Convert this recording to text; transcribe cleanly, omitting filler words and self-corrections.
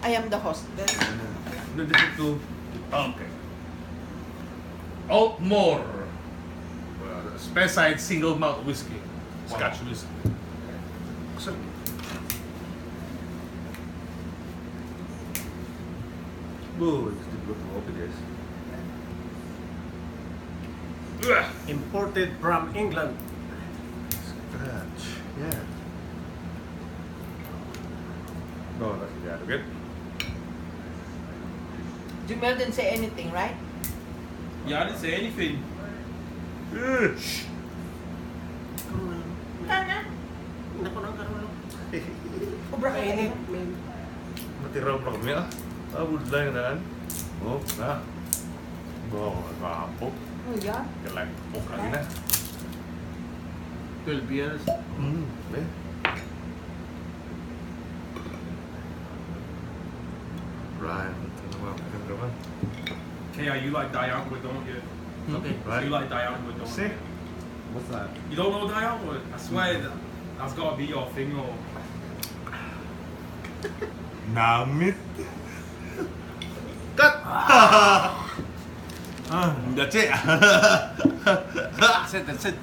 I am the hostess. No, this is two. Okay. Altmore. Speyside single malt whiskey. Scotch whiskey. So, oh, it's difficult to open this. Imported from England. Scotch, yeah. No, that's the other good. Jumel didn't say anything, right? Yeah, I didn't say anything. Shh. Kanya? Naku nang karoon. Obra ka Mainit. Matiraw pa kami ah. Abud lang na. Oh, na. Oh, nagkakapok. Oh, yeah. Galagpok lang na. 12 years. Eh. Right, ito naman. Ganda naman. KR, you like Diangua, don't you? Okay. Right. You like Diangua, don't See? you? What's that? You don't know Diangua? I swear that's got to be your thing, or... Namit. Cut! That's it. That's it.